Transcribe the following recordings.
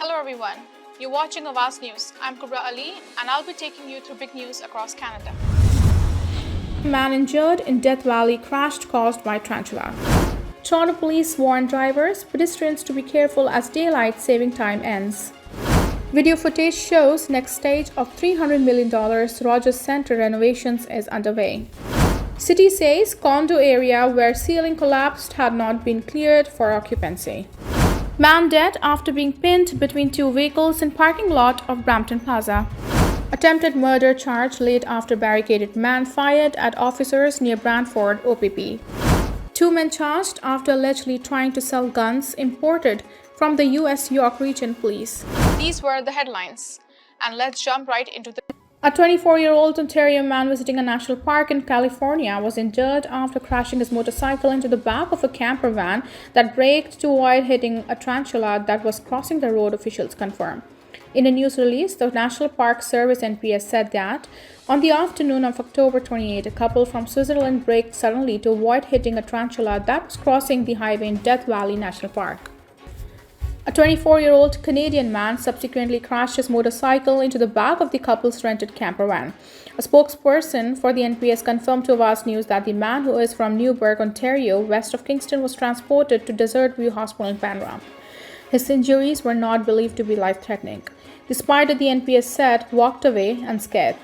Hello everyone, you're watching Awaz News. I'm Kubra Ali and I'll be taking you through big news across Canada. Man injured in Death Valley crashed caused by tarantula. Toronto police warn drivers, pedestrians to be careful as daylight saving time ends. Video footage shows next stage of $300 million Rogers Centre renovations is underway. City says condo area where ceiling collapsed had not been cleared for occupancy. Man dead after being pinned between two vehicles in parking lot of Brampton Plaza. Attempted murder charge laid after barricaded man fired at officers near Brantford OPP. Two men charged after allegedly trying to sell guns imported from the U.S. York Region Police. These were the headlines, and let's jump right into the... A 24-year-old Ontario man visiting a national park in California was injured after crashing his motorcycle into the back of a camper van that braked to avoid hitting a tarantula that was crossing the road, officials confirm. In a news release, the National Park Service (NPS) said that on the afternoon of October 28, a couple from Switzerland braked suddenly to avoid hitting a tarantula that was crossing the highway in Death Valley National Park. A 24-year-old Canadian man subsequently crashed his motorcycle into the back of the couple's rented camper van. A spokesperson for the NPS confirmed to Awaz News that the man, who is from Newburgh, Ontario, west of Kingston, was transported to Desert View Hospital in Panama. His injuries were not believed to be life-threatening. Despite it, the NPS said, walked away unscathed.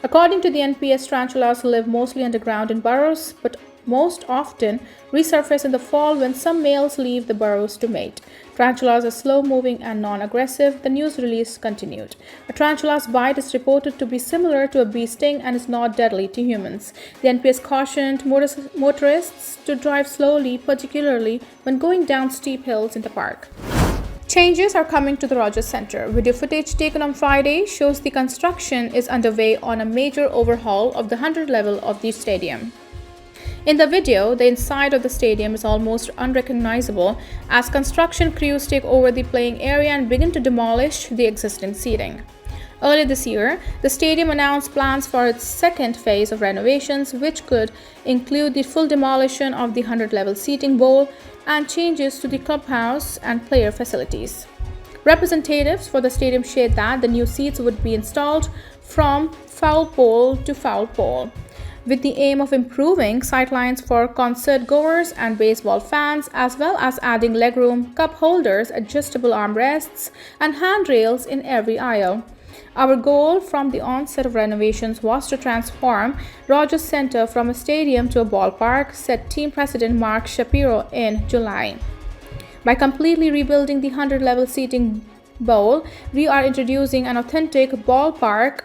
According to the NPS, tarantulas live mostly underground in burrows, but most often resurface in the fall when some males leave the burrows to mate. Tarantulas are slow-moving and non-aggressive, the news release continued. A tarantula's bite is reported to be similar to a bee sting and is not deadly to humans. The NPS cautioned motorists to drive slowly, particularly when going down steep hills in the park. Changes are coming to the Rogers Centre. Video footage taken on Friday shows the construction is underway on a major overhaul of the 100 level of the stadium. In the video, the inside of the stadium is almost unrecognizable as construction crews take over the playing area and begin to demolish the existing seating. Earlier this year, the stadium announced plans for its second phase of renovations, which could include the full demolition of the 100-level seating bowl and changes to the clubhouse and player facilities. Representatives for the stadium shared that the new seats would be installed from foul pole to foul pole, with the aim of improving sightlines for concert goers and baseball fans, as well as adding legroom, cup holders, adjustable armrests, and handrails in every aisle. Our goal from the onset of renovations was to transform Rogers Centre from a stadium to a ballpark, said team president Mark Shapiro in July. By completely rebuilding the 100-level seating bowl, we are introducing an authentic ballpark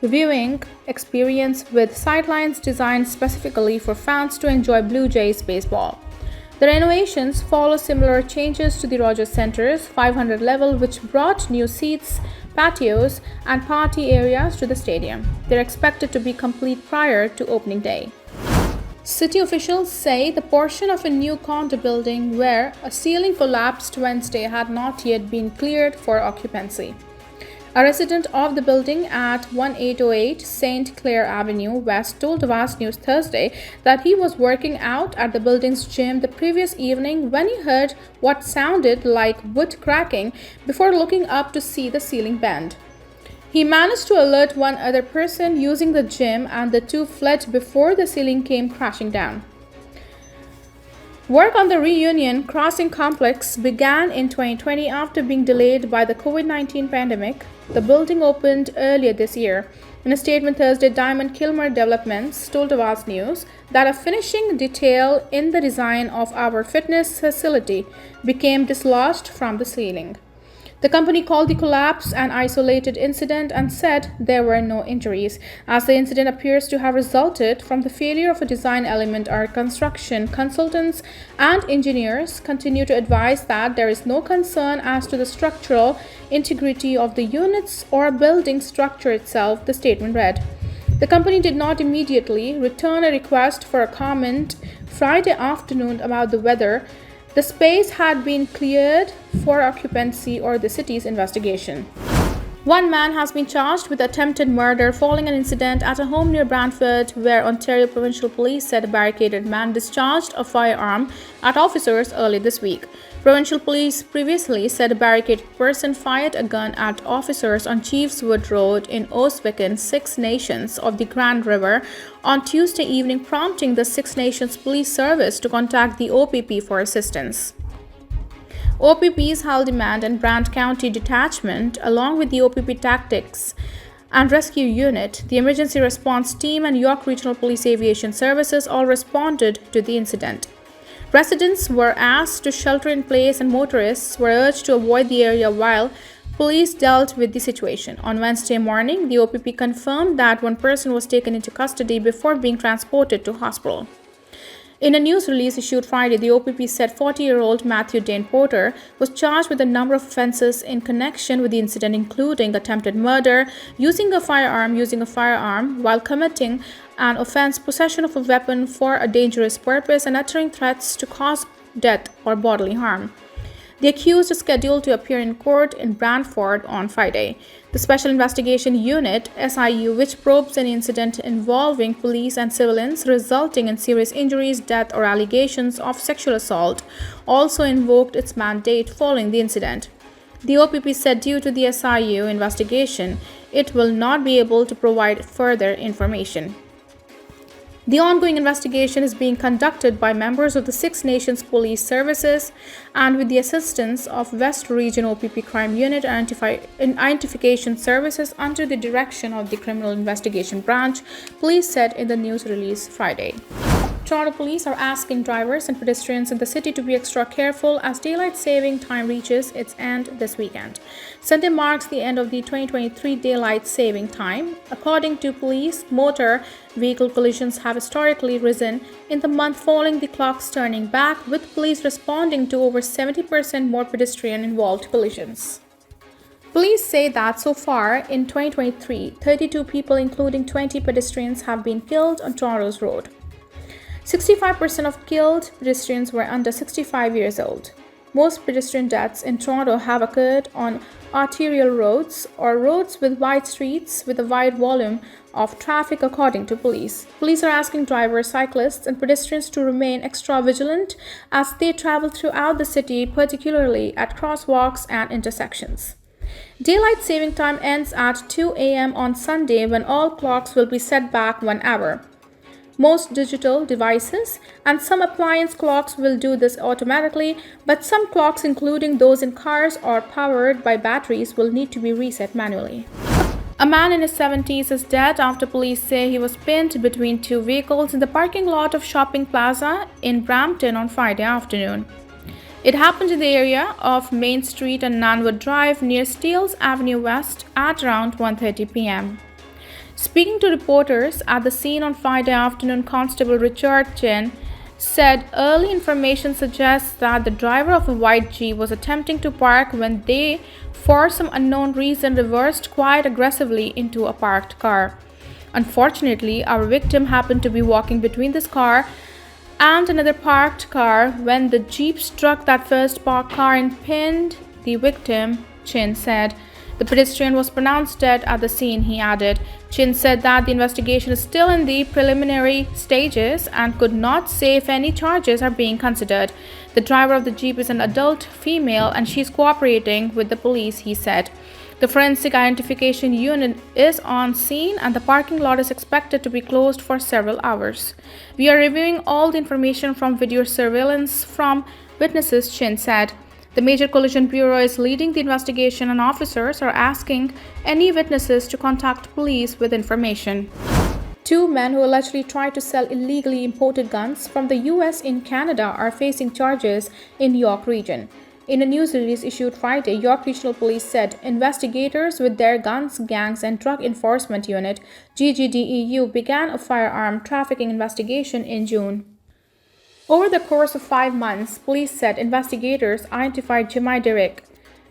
viewing experience with sidelines designed specifically for fans to enjoy Blue Jays baseball. The renovations follow similar changes to the Rogers Centre's 500 level, which brought new seats, patios, and party areas to the stadium. They're expected to be complete prior to opening day. City officials say the portion of a new condo building where a ceiling collapsed Wednesday had not yet been cleared for occupancy. A resident of the building at 1808 St. Clair Avenue West told Awaz News Thursday that he was working out at the building's gym the previous evening when he heard what sounded like wood cracking before looking up to see the ceiling bend. He managed to alert one other person using the gym, and the two fled before the ceiling came crashing down. Work on the Reunion Crossing complex began in 2020 after being delayed by the COVID-19 pandemic. The building opened earlier this year. In a statement Thursday, Diamond Kilmer Developments told Awaz News that a finishing detail in the design of our fitness facility became dislodged from the ceiling. The company called the collapse an isolated incident and said there were no injuries. As the incident appears to have resulted from the failure of a design element, our construction consultants and engineers continue to advise that there is no concern as to the structural integrity of the units or building structure itself, the statement read. The company did not immediately return a request for a comment Friday afternoon about the weather. The space had been cleared for occupancy or the city's investigation. One man has been charged with attempted murder following an incident at a home near Brantford, where Ontario Provincial Police said a barricaded man discharged a firearm at officers early this week. Provincial Police previously said a barricaded person fired a gun at officers on Chiefswood Road in Oswego, Six Nations of the Grand River, on Tuesday evening, prompting the Six Nations Police Service to contact the OPP for assistance. OPP's Haldimand and Brant County Detachment, along with the OPP Tactics and Rescue Unit, the Emergency Response Team, and York Regional Police Aviation Services all responded to the incident. Residents were asked to shelter in place and motorists were urged to avoid the area while police dealt with the situation. On Wednesday morning, the OPP confirmed that one person was taken into custody before being transported to hospital. In a news release issued Friday, the OPP said 40-year-old Matthew Dane Porter was charged with a number of offences in connection with the incident, including attempted murder, using a firearm while committing an offence, possession of a weapon for a dangerous purpose, and uttering threats to cause death or bodily harm. The accused is scheduled to appear in court in Brantford on Friday. The Special Investigation Unit, SIU, which probes an incident involving police and civilians resulting in serious injuries, death, or allegations of sexual assault, also invoked its mandate following the incident. The OPP said due to the SIU investigation, it will not be able to provide further information. The ongoing investigation is being conducted by members of the Six Nations Police Services and with the assistance of West Region OPP Crime Unit and Identification Services under the direction of the Criminal Investigation Branch, police said in the news release Friday. Toronto police are asking drivers and pedestrians in the city to be extra careful as daylight saving time reaches its end this weekend. Sunday marks the end of the 2023 daylight saving time. According to police, motor vehicle collisions have historically risen in the month following the clocks turning back, with police responding to over 70% more pedestrian-involved collisions. Police say that so far in 2023, 32 people, including 20 pedestrians, have been killed on Toronto's road. 65% of killed pedestrians were under 65 years old. Most pedestrian deaths in Toronto have occurred on arterial roads or roads with wide streets with a wide volume of traffic, according to police. Police are asking drivers, cyclists, and pedestrians to remain extra vigilant as they travel throughout the city, particularly at crosswalks and intersections. Daylight saving time ends at 2 a.m. on Sunday, when all clocks will be set back 1 hour. Most digital devices and some appliance clocks will do this automatically, but some clocks, including those in cars or powered by batteries, will need to be reset manually. A man in his 70s is dead after police say he was pinned between two vehicles in the parking lot of Shopping Plaza in Brampton on Friday afternoon. It happened in the area of Main Street and Nanwood Drive near Steeles Avenue West at around 1:30 p.m. Speaking to reporters at the scene on Friday afternoon, Constable Richard Chin said early information suggests that the driver of a white Jeep was attempting to park when they, for some unknown reason, reversed quite aggressively into a parked car. Unfortunately, our victim happened to be walking between this car and another parked car when the Jeep struck that first parked car and pinned the victim, Chin said. The pedestrian was pronounced dead at the scene, he added. Chin said that the investigation is still in the preliminary stages and could not say if any charges are being considered. The driver of the Jeep is an adult female and she is cooperating with the police, he said. The forensic identification unit is on scene and the parking lot is expected to be closed for several hours. We are reviewing all the information from video surveillance from witnesses, Chin said. The Major Collision Bureau is leading the investigation and officers are asking any witnesses to contact police with information. Two men who allegedly tried to sell illegally imported guns from the US in Canada are facing charges in York Region. In a news release issued Friday, York Regional Police said investigators with their Guns, Gangs and Drug Enforcement Unit, GGDEU, began a firearm trafficking investigation in June. Over the course of 5 months, police said investigators identified Jemai Derrick,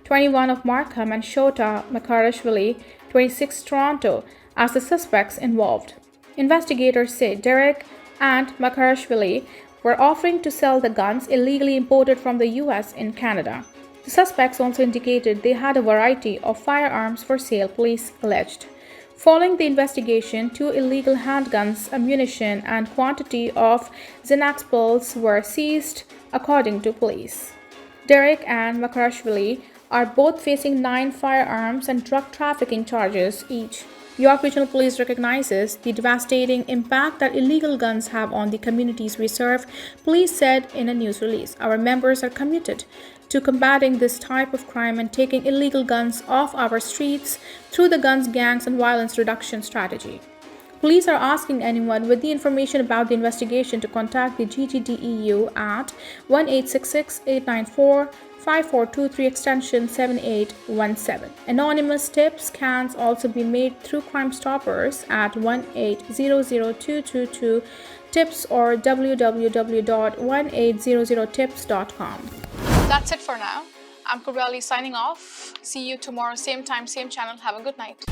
21 of Markham, and Shota Makarashvili, 26 Toronto, as the suspects involved. Investigators say Derrick and Makarashvili were offering to sell the guns illegally imported from the US in Canada. The suspects also indicated they had a variety of firearms for sale, police alleged. Following the investigation, 2 illegal handguns, ammunition, and quantity of Xanax pills were seized, according to police. Derek and Makarashvili are both facing 9 firearms and drug trafficking charges each. York Regional Police recognizes the devastating impact that illegal guns have on the communities we serve, police said in a news release. Our members are committed to combating this type of crime and taking illegal guns off our streets through the Guns, Gangs, and Violence Reduction Strategy. Police are asking anyone with the information about the investigation to contact the GGDEU at 1-866-894-5423 extension 7817. Anonymous tips can also be made through Crime Stoppers at 1-800-222-TIPS or www.1800tips.com. That's it for now. I'm Kubrali signing off. See you tomorrow, same time, same channel. Have a good night.